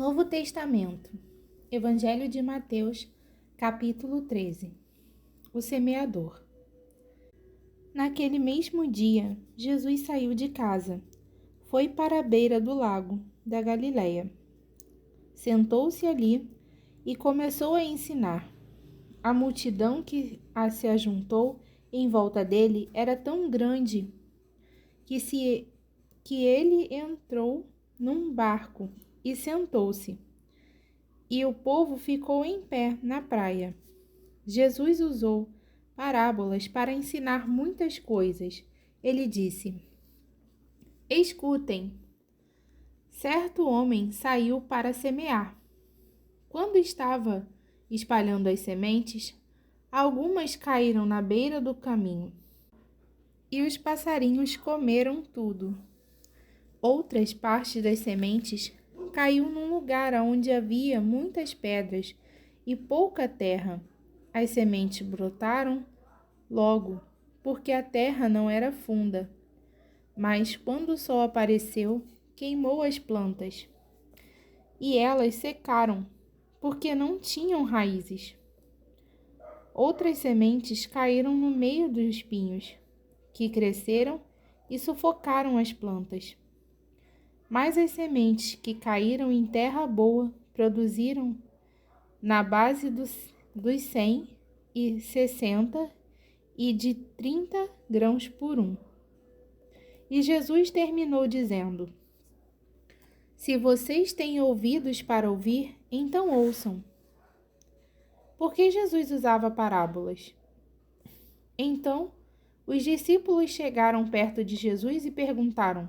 Novo Testamento, Evangelho de Mateus, capítulo 13. O semeador. Naquele mesmo dia, Jesus saiu de casa, foi para a beira do lago da Galileia. Sentou-se ali e começou a ensinar. A multidão que se ajuntou em volta dele era tão grande que ele entrou num barco e sentou-se, e o povo ficou em pé na praia. Jesus usou parábolas para ensinar muitas coisas. Ele disse: Escutem, certo homem saiu para semear. Quando estava espalhando as sementes, algumas caíram na beira do caminho, e os passarinhos comeram tudo. Outras partes das sementes caiu num lugar onde havia muitas pedras e pouca terra. As sementes brotaram logo, porque a terra não era funda. Mas quando o sol apareceu, queimou as plantas, e elas secaram, porque não tinham raízes. Outras sementes caíram no meio dos espinhos, que cresceram e sufocaram as plantas. Mas as sementes que caíram em terra boa produziram na base dos 100 e 60 e de 30 grãos por um. E Jesus terminou dizendo: Se vocês têm ouvidos para ouvir, então ouçam. Por que Jesus usava parábolas? Então, os discípulos chegaram perto de Jesus e perguntaram: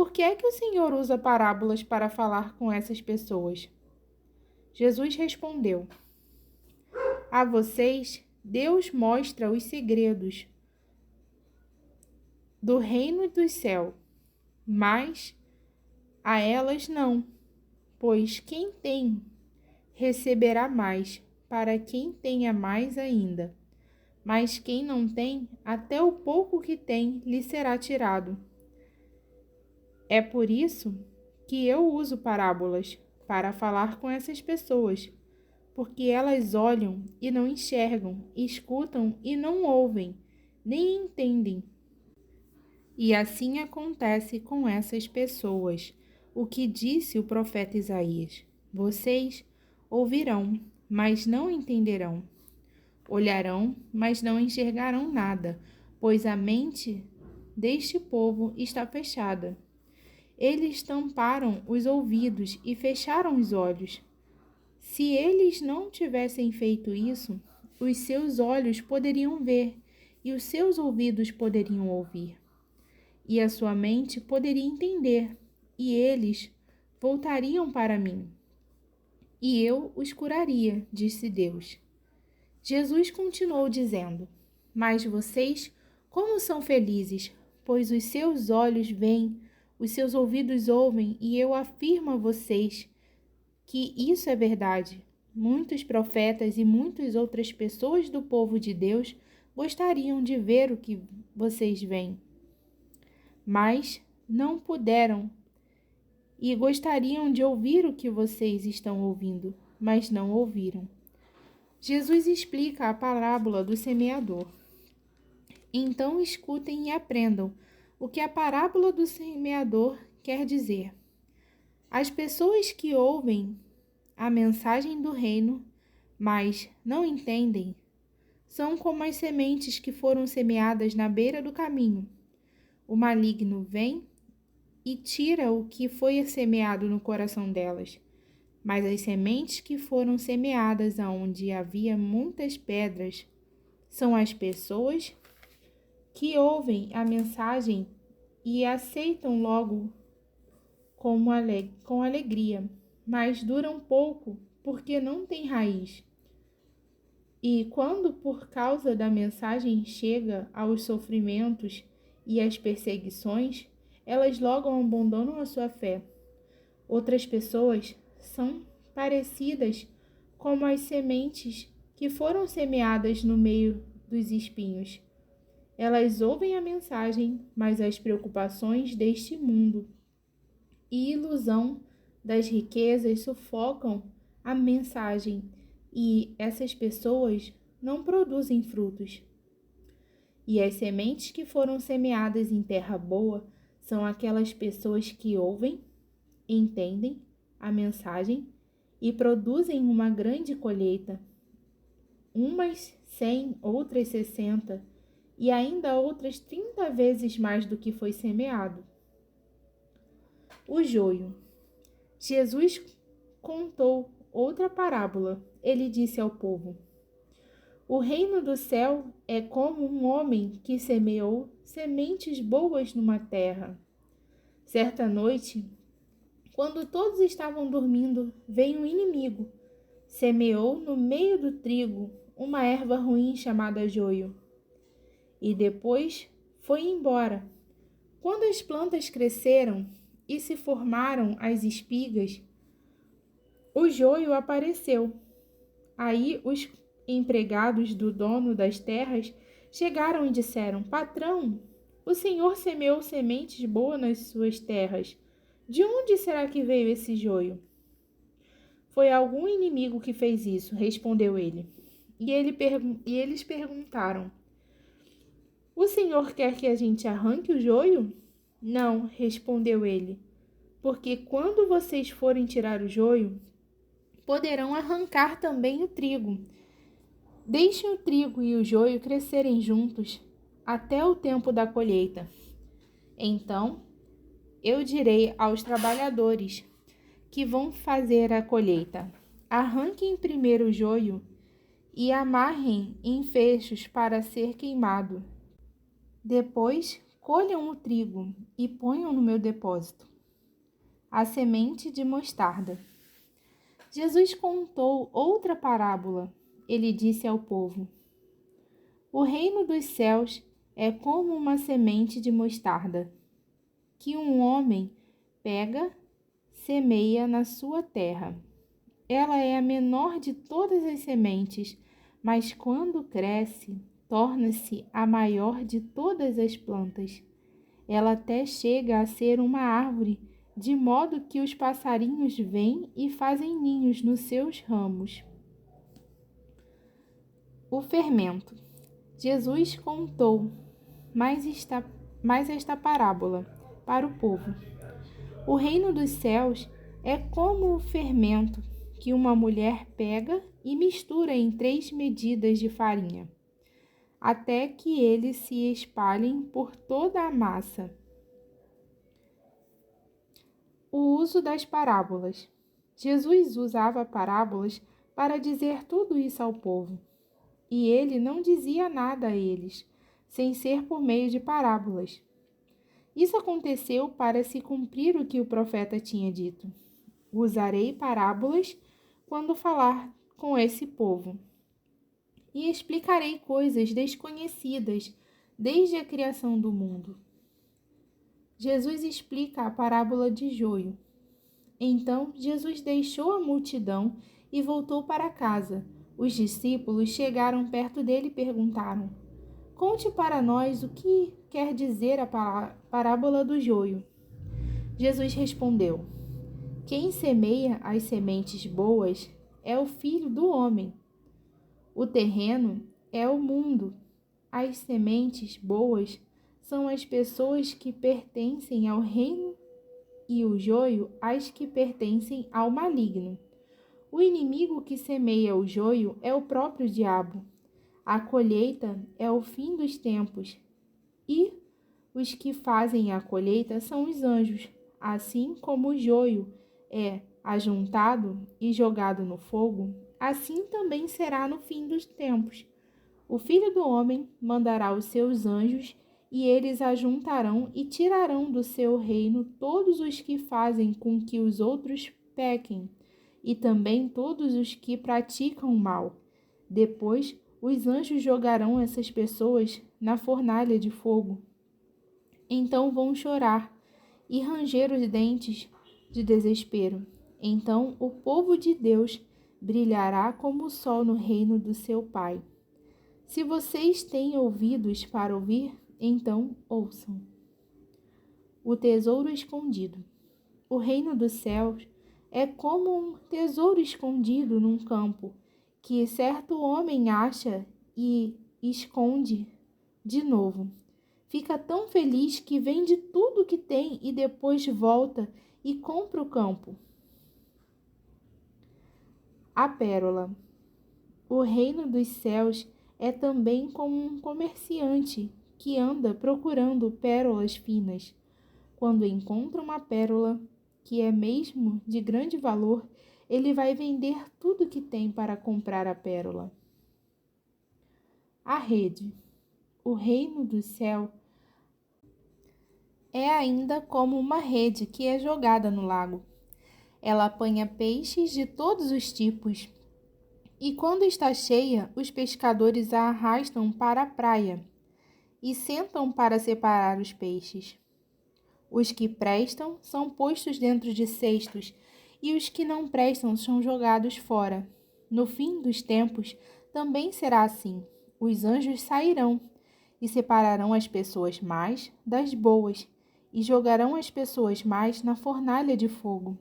Por que é que o Senhor usa parábolas para falar com essas pessoas? Jesus respondeu: A vocês, Deus mostra os segredos do reino do céu, mas a elas não, pois quem tem receberá mais, para quem tenha mais ainda. Mas quem não tem, até o pouco que tem lhe será tirado. É por isso que eu uso parábolas, para falar com essas pessoas, porque elas olham e não enxergam, escutam e não ouvem, nem entendem. E assim acontece com essas pessoas. O que disse o profeta Isaías: Vocês ouvirão, mas não entenderão. Olharão, mas não enxergarão nada, pois a mente deste povo está fechada. Eles tamparam os ouvidos e fecharam os olhos. Se eles não tivessem feito isso, os seus olhos poderiam ver e os seus ouvidos poderiam ouvir. E a sua mente poderia entender, e eles voltariam para mim. E eu os curaria, disse Deus. Jesus continuou dizendo: Mas vocês, como são felizes, pois os seus olhos veem, os seus ouvidos ouvem, e eu afirmo a vocês que isso é verdade. Muitos profetas e muitas outras pessoas do povo de Deus gostariam de ver o que vocês veem, mas não puderam, e gostariam de ouvir o que vocês estão ouvindo, mas não ouviram. Jesus explica a parábola do semeador. Então escutem e aprendam o que a parábola do semeador quer dizer. As pessoas que ouvem a mensagem do reino, mas não entendem, são como as sementes que foram semeadas na beira do caminho. O maligno vem e tira o que foi semeado no coração delas. Mas as sementes que foram semeadas aonde havia muitas pedras são as pessoas que ouvem a mensagem e aceitam logo com alegria, mas duram pouco porque não têm raiz. E quando por causa da mensagem chega aos sofrimentos e às perseguições, elas logo abandonam a sua fé. Outras pessoas são parecidas como as sementes que foram semeadas no meio dos espinhos. Elas ouvem a mensagem, mas as preocupações deste mundo e ilusão das riquezas sufocam a mensagem e essas pessoas não produzem frutos. E as sementes que foram semeadas em terra boa são aquelas pessoas que ouvem, entendem a mensagem e produzem uma grande colheita. Umas 100, outras 60 e ainda outras 30 vezes mais do que foi semeado. O joio. Jesus contou outra parábola. Ele disse ao povo: o reino do céu é como um homem que semeou sementes boas numa terra. Certa noite, quando todos estavam dormindo, veio um inimigo. Semeou no meio do trigo uma erva ruim chamada joio. E depois foi embora. Quando as plantas cresceram e se formaram as espigas, o joio apareceu. Aí os empregados do dono das terras chegaram e disseram: patrão, o senhor semeou sementes boas nas suas terras. De onde será que veio esse joio? Foi algum inimigo que fez isso, respondeu ele. E eles perguntaram: o senhor quer que a gente arranque o joio? Não, respondeu ele, porque quando vocês forem tirar o joio, poderão arrancar também o trigo. Deixem o trigo e o joio crescerem juntos até o tempo da colheita. Então, eu direi aos trabalhadores que vão fazer a colheita: arranquem primeiro o joio e amarrem em fechos para ser queimado. Depois, colham o trigo e ponham no meu depósito. A semente de mostarda. Jesus contou outra parábola. Ele disse ao povo: o reino dos céus é como uma semente de mostarda, que um homem pega, semeia na sua terra. Ela é a menor de todas as sementes, mas quando cresce, torna-se a maior de todas as plantas. Ela até chega a ser uma árvore, de modo que os passarinhos vêm e fazem ninhos nos seus ramos. O fermento. Jesus contou mais esta parábola para o povo. O reino dos céus é como o fermento que uma mulher pega e mistura em 3 medidas de farinha, até que eles se espalhem por toda a massa. O uso das parábolas. Jesus usava parábolas para dizer tudo isso ao povo. E ele não dizia nada a eles, sem ser por meio de parábolas. Isso aconteceu para se cumprir o que o profeta tinha dito: usarei parábolas quando falar com esse povo, e explicarei coisas desconhecidas desde a criação do mundo. Jesus explica a parábola de joio. Então Jesus deixou a multidão e voltou para casa. Os discípulos chegaram perto dele e perguntaram: conte para nós o que quer dizer a parábola do joio. Jesus respondeu: quem semeia as sementes boas é o Filho do Homem. O terreno é o mundo. As sementes boas são as pessoas que pertencem ao reino e o joio as que pertencem ao maligno. O inimigo que semeia o joio é o próprio diabo. A colheita é o fim dos tempos, e os que fazem a colheita são os anjos. Assim como o joio é ajuntado e jogado no fogo, assim também será no fim dos tempos. O Filho do Homem mandará os seus anjos, e eles ajuntarão e tirarão do seu reino todos os que fazem com que os outros pequem, e também todos os que praticam o mal. Depois, os anjos jogarão essas pessoas na fornalha de fogo. Então vão chorar e ranger os dentes de desespero. Então o povo de Deus brilhará como o sol no reino do seu Pai. Se vocês têm ouvidos para ouvir, então ouçam. O tesouro escondido. O reino dos céus É como um tesouro escondido num campo, que certo homem acha e esconde de novo. Fica tão feliz que vende tudo que tem e depois volta e compra o campo. A pérola. O reino dos céus é também como um comerciante que anda procurando pérolas finas. Quando encontra uma pérola, que é mesmo de grande valor, ele vai vender tudo que tem para comprar a pérola. A rede. O reino do céu é ainda como uma rede que é jogada no lago. Ela apanha peixes de todos os tipos. E quando está cheia, os pescadores a arrastam para a praia e sentam para separar os peixes. Os que prestam são postos dentro de cestos, e os que não prestam são jogados fora. No fim dos tempos, também será assim. Os anjos sairão e separarão as pessoas más das boas, e jogarão as pessoas más na fornalha de fogo.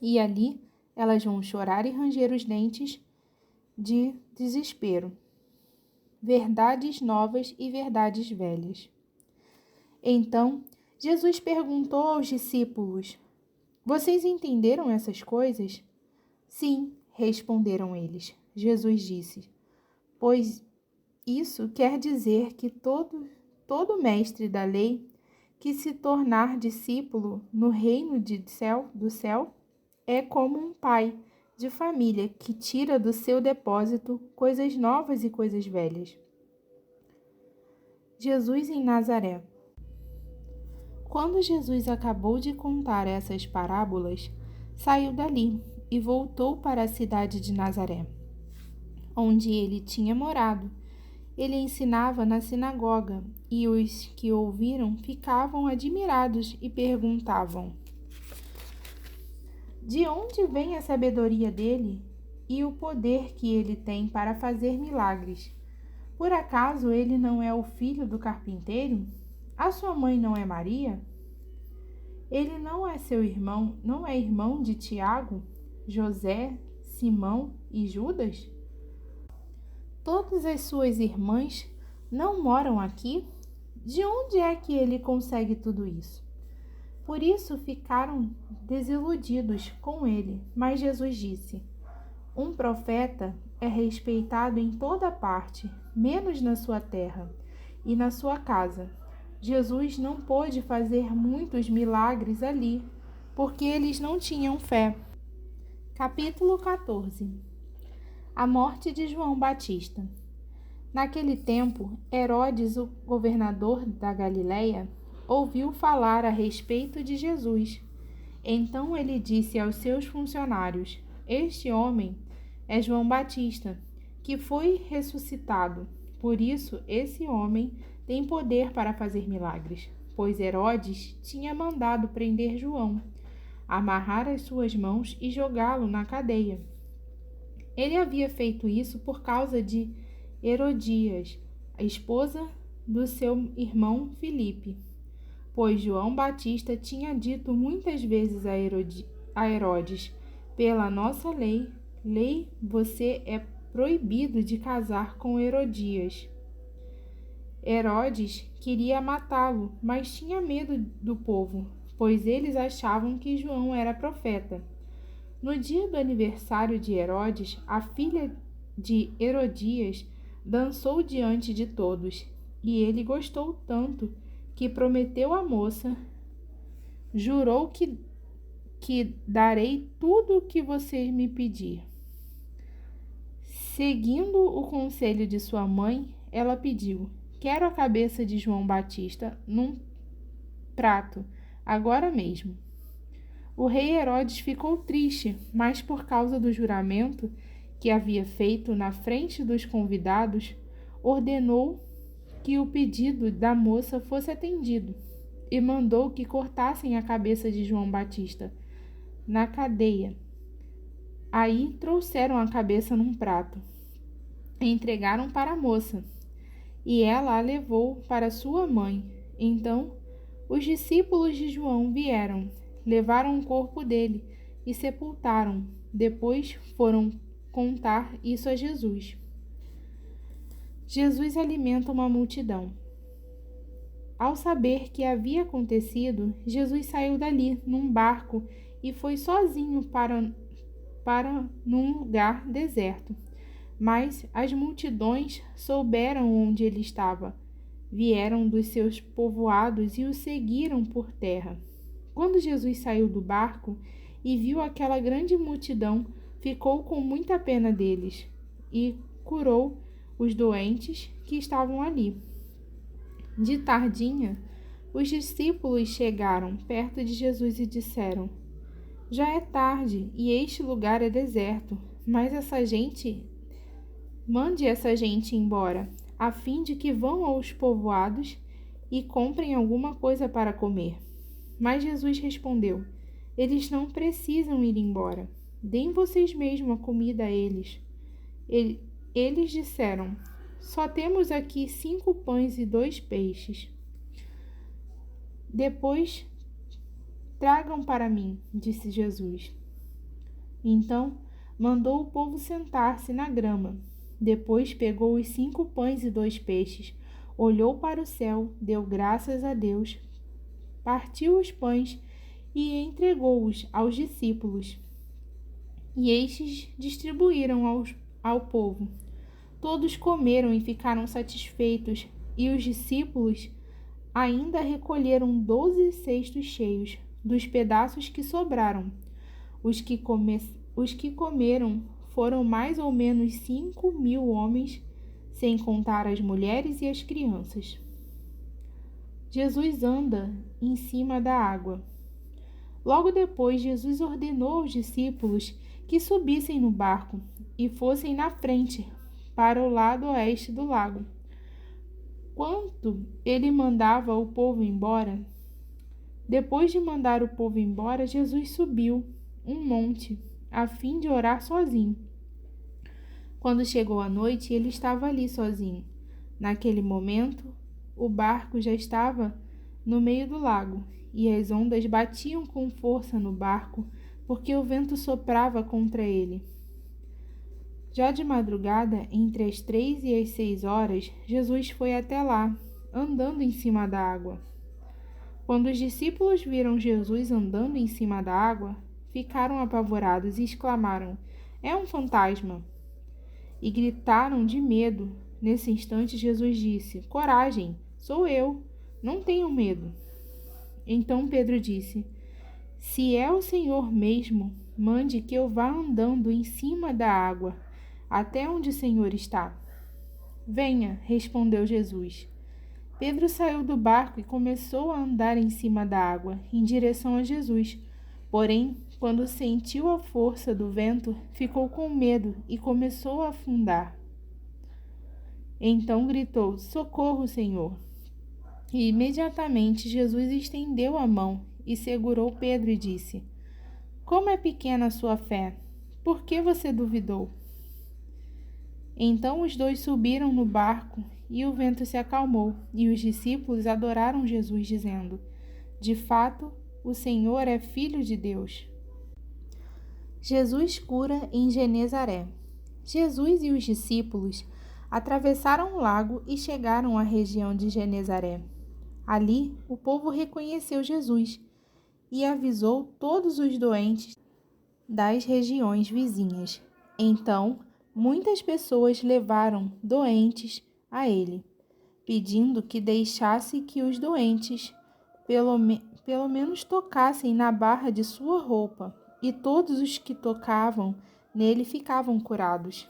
E ali elas vão chorar e ranger os dentes de desespero. Verdades novas e verdades velhas. Então, Jesus perguntou aos discípulos: Vocês entenderam essas coisas? Sim, responderam eles. Jesus disse: Pois isso quer dizer que todo mestre da lei que se tornar discípulo no reino do céu é como um pai de família que tira do seu depósito coisas novas e coisas velhas. Jesus em Nazaré. Quando Jesus acabou de contar essas parábolas, saiu dali e voltou para a cidade de Nazaré, onde ele tinha morado. Ele ensinava na sinagoga, e os que ouviram ficavam admirados e perguntavam: De onde vem a sabedoria dele e o poder que ele tem para fazer milagres? Por acaso ele não é o filho do carpinteiro? A sua mãe não é Maria? Ele não é seu irmão, não é irmão de Tiago, José, Simão e Judas? Todas as suas irmãs não moram aqui? De onde é que ele consegue tudo isso? Por isso ficaram desiludidos com ele. Mas Jesus disse: Um profeta é respeitado em toda parte, menos na sua terra e na sua casa. Jesus não pôde fazer muitos milagres ali, porque eles não tinham fé. Capítulo 14. A morte de João Batista. Naquele tempo, Herodes, o governador da Galiléia, ouviu falar a respeito de Jesus. Então ele disse aos seus funcionários: Este homem é João Batista, que foi ressuscitado. Por isso, esse homem tem poder para fazer milagres, pois Herodes tinha mandado prender João, amarrar as suas mãos e jogá-lo na cadeia. Ele havia feito isso por causa de Herodias, a esposa do seu irmão Filipe, pois João Batista tinha dito muitas vezes a Herodes: Pela nossa lei, você é proibido de casar com Herodias. Herodes queria matá-lo, mas tinha medo do povo, pois eles achavam que João era profeta. No dia do aniversário de Herodes, a filha de Herodias dançou diante de todos, e ele gostou tanto que prometeu à moça: Jurou que darei tudo o que você me pedir. Seguindo o conselho de sua mãe, ela pediu: Quero a cabeça de João Batista num prato, agora mesmo. O rei Herodes ficou triste, mas por causa do juramento que havia feito na frente dos convidados, ordenou que o pedido da moça fosse atendido e mandou que cortassem a cabeça de João Batista na cadeia. Aí trouxeram a cabeça num prato e entregaram para a moça, e ela a levou para sua mãe. Então os discípulos de João vieram, levaram o corpo dele e sepultaram. Depois foram contar isso a Jesus. Jesus alimenta uma multidão. Ao saber que havia acontecido, Jesus saiu dali num barco e foi sozinho para num lugar deserto. Mas as multidões souberam onde ele estava. Vieram dos seus povoados e o seguiram por terra. Quando Jesus saiu do barco e viu aquela grande multidão, ficou com muita pena deles e curou os doentes que estavam ali. De tardinha, os discípulos chegaram perto de Jesus e disseram: Já é tarde e este lugar é deserto, mas mande essa gente embora, a fim de que vão aos povoados e comprem alguma coisa para comer. Mas Jesus respondeu: Eles não precisam ir embora. Deem vocês mesmos a comida a eles. Eles disseram: Só temos aqui 5 pães e 2 peixes. Depois, tragam para mim, disse Jesus. Então, mandou o povo sentar-se na grama. Depois pegou os 5 pães e 2 peixes, olhou para o céu, deu graças a Deus, partiu os pães e entregou-os aos discípulos. E estes distribuíram ao povo. Todos comeram e ficaram satisfeitos, e os discípulos ainda recolheram 12 cestos cheios dos pedaços que sobraram. Os que comeram foram mais ou menos 5.000 homens, sem contar as mulheres e as crianças. Jesus anda em cima da água. Logo depois, Jesus ordenou aos discípulos que subissem no barco e fossem na frente, para o lado oeste do lago. Quando ele mandava o povo embora, depois de mandar o povo embora, Jesus subiu um monte, a fim de orar sozinho. Quando chegou a noite, ele estava ali sozinho. Naquele momento, o barco já estava no meio do lago, e as ondas batiam com força no barco, porque o vento soprava contra ele. Já de madrugada, entre as 3 e as 6 horas, Jesus foi até lá, andando em cima da água. Quando os discípulos viram Jesus andando em cima da água, ficaram apavorados e exclamaram: É um fantasma! E gritaram de medo. Nesse instante, Jesus disse: Coragem, sou eu, não tenham medo. Então Pedro disse: Se é o Senhor mesmo, mande que eu vá andando em cima da água, até onde o Senhor está. Venha, respondeu Jesus. Pedro saiu do barco e começou a andar em cima da água, em direção a Jesus. Porém, quando sentiu a força do vento, ficou com medo e começou a afundar. Então gritou: Socorro, Senhor! E imediatamente Jesus estendeu a mão e segurou Pedro e disse: Como é pequena a sua fé! Por que você duvidou? Então os dois subiram no barco e o vento se acalmou, e os discípulos adoraram Jesus, dizendo: De fato, o Senhor é Filho de Deus. Jesus cura em Genezaré. Jesus e os discípulos atravessaram o lago e chegaram à região de Genezaré. Ali, o povo reconheceu Jesus e avisou todos os doentes das regiões vizinhas. Então, muitas pessoas levaram doentes a ele, pedindo que deixasse que os doentes pelo menos tocassem na barra de sua roupa, e todos os que tocavam nele ficavam curados.